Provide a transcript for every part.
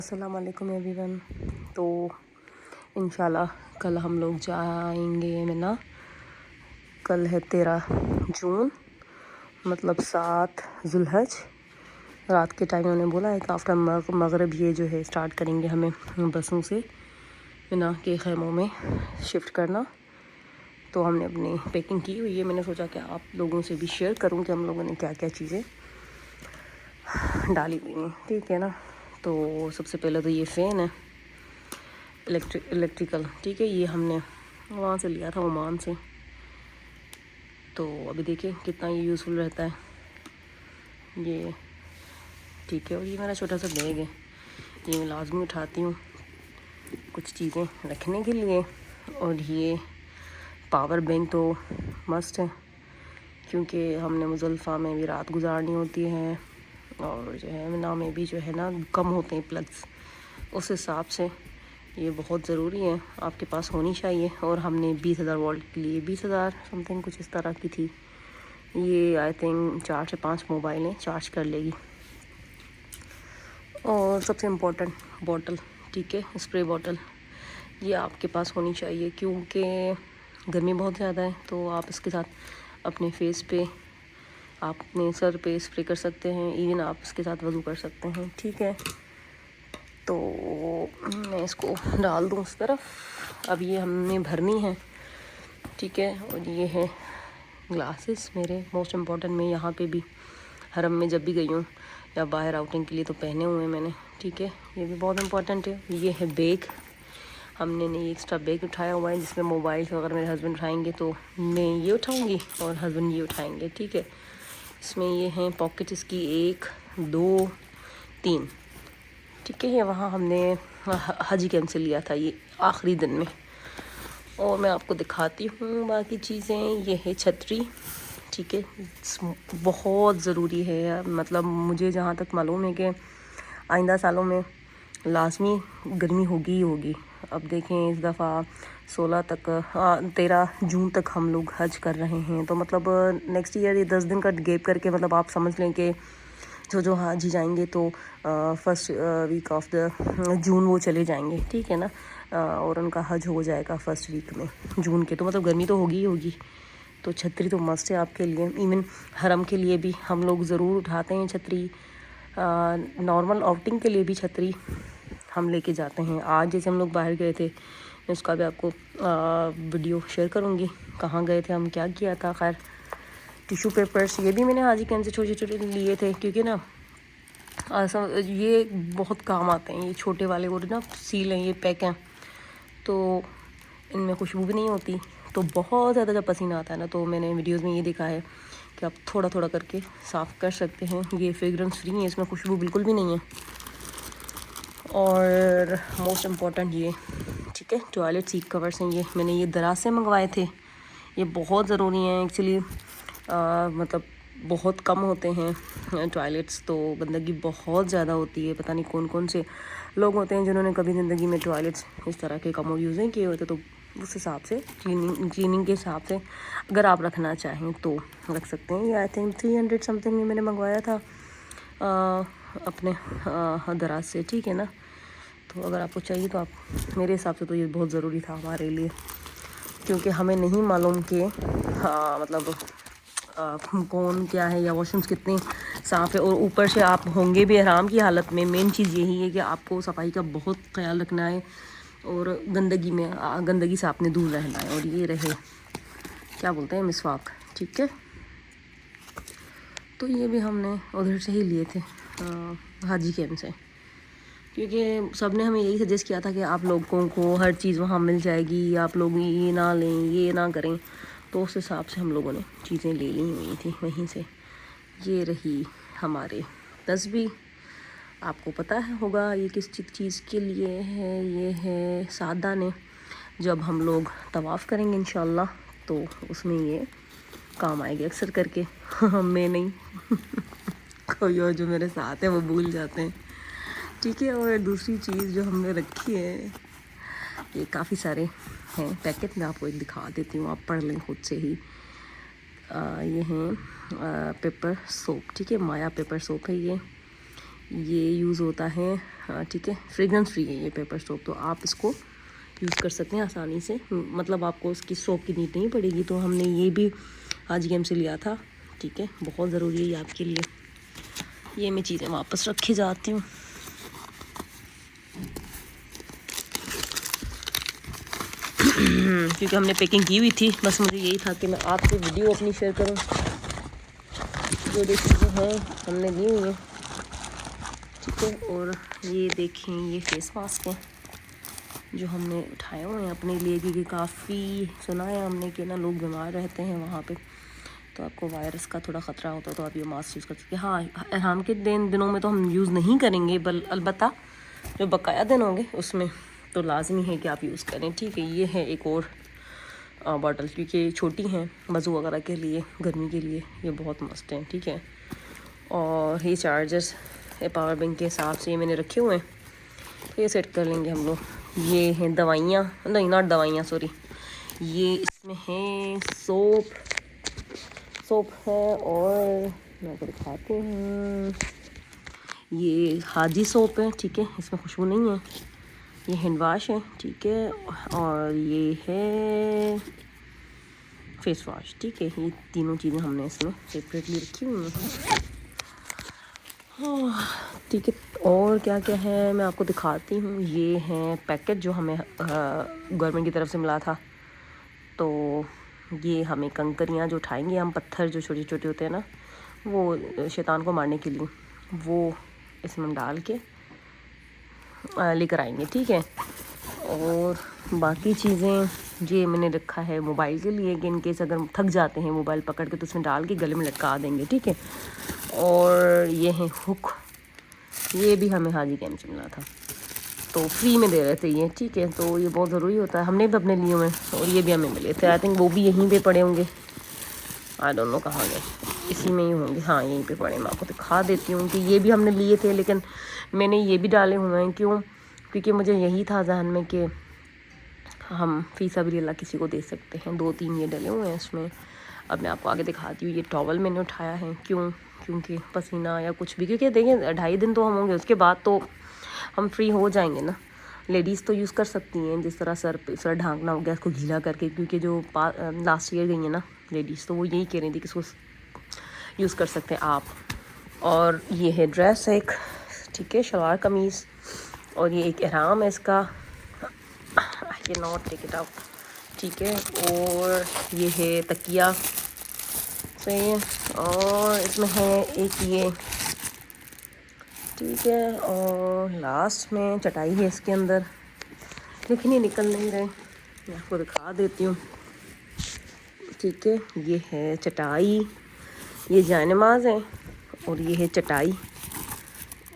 السلام علیکم every one. تو انشاءاللہ کل ہم لوگ جائیں گے منا. کل ہے 13 جون مطلب 7 ذوالحج. رات کے ٹائم انہوں نے بولا ہے کہ آفٹر مغرب یہ جو ہے اسٹارٹ کریں گے ہمیں بسوں سے منا کے خیموں میں شفٹ کرنا. تو ہم نے اپنی پیکنگ کی ہوئی ہے. میں نے سوچا کہ آپ لوگوں سے بھی شیئر کروں کہ ہم لوگوں نے کیا کیا چیزیں ڈالی ہوئی ہیں. ٹھیک ہے نا. تو سب سے پہلے تو یہ فین ہے الیکٹریکل. ٹھیک ہے, یہ ہم نے وہاں سے لیا تھا عمان سے. تو ابھی دیکھیں کتنا یہ یوزفل رہتا ہے یہ. ٹھیک ہے. اور یہ میرا چھوٹا سا بیگ ہے, یہ میں لازمی اٹھاتی ہوں کچھ چیزیں رکھنے کے لیے. اور یہ پاور بینک تو مسٹ ہے کیونکہ ہم نے مزدلفہ میں بھی رات گزارنی ہوتی ہے اور جو ہے منا میں بھی جو ہے نا کم ہوتے ہیں پلگس. اس حساب سے یہ بہت ضروری ہے, آپ کے پاس ہونی چاہیے. اور ہم نے 20,000 وولٹ کے لیے 20,000 سم تھنگ کچھ اس طرح کی تھی. یہ آئی تھنک 4 سے 5 موبائلیں چارج کر لے گی. اور سب سے امپورٹنٹ بوٹل, ٹھیک ہے, اسپرے بوٹل, یہ آپ کے پاس ہونی چاہیے کیونکہ گرمی بہت زیادہ ہے. تو آپ اس کے ساتھ اپنے فیس پہ, آپ اپنے سر پہ اسپرے کر سکتے ہیں. ایون آپ اس کے ساتھ وضو کر سکتے ہیں. ٹھیک ہے. تو میں اس کو ڈال دوں اس طرف. اب یہ ہم نے بھرنی ہے. ٹھیک ہے. اور یہ ہے گلاسز میرے موسٹ امپورٹنٹ. میں یہاں پہ بھی حرم میں جب بھی گئی ہوں یا باہر آؤٹنگ کے لیے تو پہنے ہوئے ہیں میں نے. ٹھیک ہے. یہ بھی بہت امپورٹنٹ ہے. یہ ہے بیگ. ہم نے نہیں ایکسٹرا بیگ اٹھایا ہوا ہے جس میں موبائل اگر میرے ہسبینڈ اٹھائیں گے تو میں یہ اٹھاؤں گی اور ہسبینڈ یہ اٹھائیں گے. ٹھیک ہے. اس میں یہ ہیں پاکٹ اس کی 1 2 3. ٹھیک ہے. یہ وہاں ہم نے حج کیمپ سے لیا تھا یہ آخری دن میں. اور میں آپ کو دکھاتی ہوں باقی چیزیں. یہ ہے چھتری. ٹھیک ہے. بہت ضروری ہے. مطلب مجھے جہاں تک معلوم ہے کہ آئندہ سالوں میں لازمی گرمی ہوگی ہی ہوگی. اب دیکھیں اس دفعہ 13 جون تک ہم لوگ حج کر رہے ہیں. تو مطلب نیکسٹ ایئر یہ 10 دن کا گیپ کر کے مطلب آپ سمجھ لیں کہ جو حج جائیں گے تو فرسٹ ویک آف دا جون وہ چلے جائیں گے. ٹھیک ہے نا. اور ان کا حج ہو جائے گا فرسٹ ویک میں جون کے. تو مطلب گرمی تو ہوگی ہی ہوگی. تو چھتری تو مسٹ ہے آپ کے لیے. ایون حرم کے لیے بھی ہم لوگ ضرور اٹھاتے ہیں چھتری. نارمل آؤٹنگ کے لیے بھی چھتری ہم لے کے جاتے ہیں. آج جیسے ہم لوگ باہر گئے تھے, میں اس کا بھی آپ کو ویڈیو شیئر کروں گی کہاں گئے تھے, ہم کیا کیا تھا. خیر ٹیشو پیپرس یہ بھی میں نے حاجی کین سے چھوٹے چھوٹے لیے تھے کیونکہ نا یہ بہت کام آتے ہیں. یہ چھوٹے والے وہ نا سیل ہیں, یہ پیک ہیں, تو ان میں خوشبو بھی نہیں ہوتی. تو بہت زیادہ جب پسینہ آتا ہے نا تو میں نے ویڈیوز میں یہ دیکھا ہے کہ آپ تھوڑا تھوڑا کر کے صاف کر سکتے ہیں. یہ فریگرنس فری ہے, اس میں خوشبو بالکل بھی نہیں ہے. اور موسٹ امپورٹنٹ یہ ٹھیک ہے ٹوائلٹ سیٹ کورس ہیں. یہ میں نے یہ دراز سے منگوائے تھے. یہ بہت ضروری ہیں ایکچولی. مطلب بہت کم ہوتے ہیں ٹوائلٹس, تو گندگی بہت زیادہ ہوتی ہے. پتہ نہیں کون کون سے لوگ ہوتے ہیں جنہوں نے کبھی زندگی میں ٹوائلٹس اس طرح کے کموڈ یوز نہیں کیے ہوتے. تو اس حساب سے کلیننگ کے حساب سے اگر آپ رکھنا چاہیں تو رکھ سکتے ہیں. یہ آئی تھنک 300 سم تھنگ میں نے منگوایا تھا اپنے دراز سے. ٹھیک ہے نا. تو اگر آپ کو چاہیے تو آپ, میرے حساب سے تو یہ بہت ضروری تھا ہمارے لیے کیونکہ ہمیں نہیں معلوم کہ مطلب کون کیا ہے یا واش رومس کتنے صاف ہے. اور اوپر سے آپ ہوں گے بھی احرام کی حالت میں. مین چیز یہی ہے کہ آپ کو صفائی کا بہت خیال رکھنا ہے اور گندگی سے آپ نے دور رہنا ہے. اور یہ رہے کیا بولتے ہیں مسواک. ٹھیک ہے. تو یہ بھی ہم نے ادھر سے ہی لیے تھے حاجی کیمپ سے کیونکہ سب نے ہمیں یہی سجیسٹ کیا تھا کہ آپ لوگوں کو ہر چیز وہاں مل جائے گی, آپ لوگ یہ نہ لیں یہ نہ کریں. تو اس حساب سے ہم لوگوں نے چیزیں لے لی ہوئی تھیں وہیں سے. یہ رہی ہمارے تسبیح. آپ کو پتہ ہوگا یہ کس چیز کے لیے ہے. یہ ہے 7 دانے. جب ہم لوگ طواف کریں گے انشاءاللہ تو اس میں یہ کام آئے گے اکثر کر کے. میں نہیں کوئی اور جو میرے ساتھ ہے وہ بھول جاتے ہیں. ٹھیک ہے. اور دوسری چیز جو ہم نے رکھی ہے, یہ کافی سارے ہیں پیکٹ. میں آپ کو ایک دکھا دیتی ہوں, آپ پڑھ لیں خود سے ہی. یہ ہیں پیپر سوپ. ٹھیک ہے. مایا پیپر سوپ ہے یہ. یہ یوز ہوتا ہے ٹھیک ہے، فریگرنس فری ہے یہ پیپر سوپ، تو آپ اس کو یوز کر سکتے ہیں آسانی سے، مطلب آپ کو اس کی سوپ کی نیڈ نہیں پڑے گی. تو ہم نے یہ بھی حاجی گیم سے لیا تھا ٹھیک ہے، بہت ضروری ہے یہ آپ کے لیے. یہ میں چیزیں واپس رکھے جاتی ہوں. کیونکہ ہم نے پیکنگ کی ہوئی تھی، بس مجھے یہی تھا کہ میں آپ سے ویڈیو اپنی شیئر کروں. جو جو چیزیں ہیں ہم نے لی ہوئی ہیں ٹھیک ہے. اور یہ دیکھیں یہ فیس ماسک ہیں جو ہم نے اٹھائے ہوئے ہیں اپنے لیے، کیونکہ کافی سنا ہے ہم نے کہ نا لوگ بیمار رہتے ہیں وہاں پہ، تو آپ کو وائرس کا تھوڑا خطرہ ہوتا ہے، تو آپ یہ ماسک یوز کر سکتے ہیں. ہاں احرام کے دنوں میں تو ہم یوز نہیں کریں گے، البتہ جو بقایا دن ہوں گے اس میں تو لازمی ہے کہ آپ یوز کریں ٹھیک ہے. یہ ہے ایک اور باٹل، کیونکہ یہ چھوٹی ہیں وضو وغیرہ کے لیے، گرمی کے لیے یہ بہت مست ہیں ٹھیک ہے. اور یہ چارجرس پاور بینک کے حساب سے یہ میں نے رکھے ہوئے ہیں، تو یہ سیٹ کر لیں گے ہم لوگ. یہ ہیں دوائیاں، نہیں ناٹ دوائیاں سوری، یہ اس میں ہیں سوپ ہے. اور میں آپ کو دکھاتی ہوں، یہ حاجی سوپ ہے ٹھیک ہے، اس میں خوشبو نہیں ہے. یہ ہینڈ واش ہے ٹھیک ہے. اور یہ ہے فیس واش ٹھیک ہے. یہ تینوں چیزیں ہم نے اس میں سیپریٹلی رکھی ہوئی ہیں ٹھیک ہے. اور کیا کیا ہے میں آپ کو دکھاتی ہوں. یہ ہیں پیکٹ جو ہمیں گورنمنٹ کی طرف سے ملا تھا، تو یہ ہمیں کنکریاں جو اٹھائیں گے ہم، پتھر جو چھوٹے چھوٹے ہوتے ہیں نا وہ شیطان کو مارنے کے لیے، وہ اس میں ڈال کے لے کر آئیں گے ٹھیک ہے. اور باقی چیزیں یہ میں نے رکھا ہے موبائل کے لیے، کہ ان کیس اگر تھک جاتے ہیں موبائل پکڑ کے تو اس میں ڈال کے گلے میں لٹکا دیں گے ٹھیک ہے. اور یہ ہیں ہک، یہ بھی ہمیں حاجی گیم سے ملا تھا، تو فری میں دے رہے تھے یہ ٹھیک ہے. تو یہ بہت ضروری ہوتا ہے، ہم نے بھی اپنے لیے ہوئے ہیں، اور یہ بھی ہمیں ملے تھے. آئی تھنک وہ بھی یہیں پہ پڑے ہوں گے، آئی ڈونٹ نو کہاں گئے، اسی میں ہی ہوں گے. ہاں یہیں پہ پڑے. میں آپ کو دکھا دیتی ہوں کہ یہ بھی ہم نے لیے تھے، لیکن میں نے یہ بھی ڈالے ہوئے ہیں. کیونکہ مجھے یہی تھا ذہن میں کہ ہم فی سبیل اللہ کسی کو دے سکتے ہیں. 2-3 یہ ڈلے ہوئے ہیں اس میں. اب میں آپ کو آگے دکھاتی ہوں. یہ ٹاول میں نے اٹھایا ہے، کیونکہ پسینہ یا کچھ بھی، کیونکہ دیکھیں 2.5 دن تو ہم ہوں گے، اس کے بعد تو ہم فری ہو جائیں گے نا. لیڈیز تو یوز کر سکتی ہیں، جس طرح سر ڈھانکنا ہو گیا اس کو گیلا کر کے، کیونکہ جو لاسٹ ایئر گئی ہیں نا لیڈیز، تو وہ یہی کہہ رہی تھی کہ اس کو یوز کر سکتے ہیں آپ. اور یہ ہے ڈریس ایک ٹھیک ہے، شلوار قمیض. اور یہ ایک احرام ہے اس کا، یہ ناٹ ٹیک اٹ آؤٹ ٹھیک ہے. اور یہ ہے تکیہ صحیح ہے. اور اس میں ہے ایک یہ ٹھیک ہے. اور لاسٹ میں چٹائی ہے اس کے اندر، لیکن یہ نکل نہیں رہے، میں آپ کو دکھا دیتی ہوں ٹھیک ہے. یہ ہے چٹائی، یہ جائے نماز ہے، اور یہ ہے چٹائی.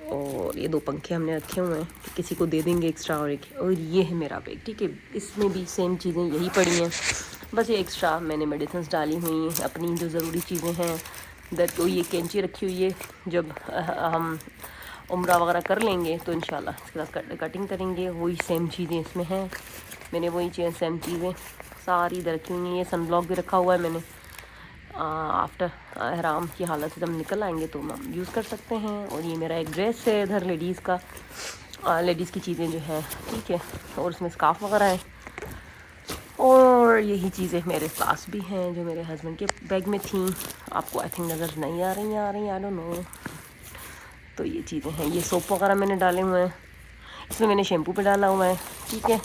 اور یہ 2 پنکھے ہم نے رکھے ہوئے ہیں کہ کسی کو دے دیں گے ایکسٹرا. اور یہ ہے میرا بیگ ٹھیک ہے، اس میں بھی سیم چیزیں یہی پڑی ہیں، بس یہ ایکسٹرا میں نے میڈیسنس ڈالی ہوئی ہیں اپنی جو ضروری چیزیں ہیں. تو یہ کینچی رکھی ہوئی ہے، جب ہم عمرہ وغیرہ کر لیں گے تو انشاءاللہ اس کے بعد کٹنگ کریں گے. وہی سیم چیزیں اس میں ہیں، میں نے وہی سیم چیزیں ساری ادھر رکھی ہوئی ہیں. یہ سن بلاک بھی رکھا ہوا ہے میں نے، آفٹر احرام کی حالت سے جب نکل آئیں گے تو ہم یوز کر سکتے ہیں. اور یہ میرا ایک ڈریس ہے ادھر لیڈیز کا، لیڈیز کی چیزیں جو ہیں ٹھیک ہے. اور اس میں اسکارف وغیرہ ہیں. اور یہی چیزیں میرے پاس بھی ہیں جو میرے ہسبینڈ کے بیگ میں تھیں، آپ کو آئی تھنک نظر نہیں آ رہی آئی ڈونٹ نو. تو یہ چیزیں ہیں. یہ سوپ وغیرہ میں نے ڈالے ہوئے ہیں، اس میں نے شیمپو پہ ڈالا ہوا ہے ٹھیک ہے.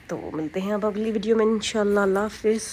تو ملتے ہیں اب اگلی ویڈیو میں انشاءاللہ. اللہ حافظ.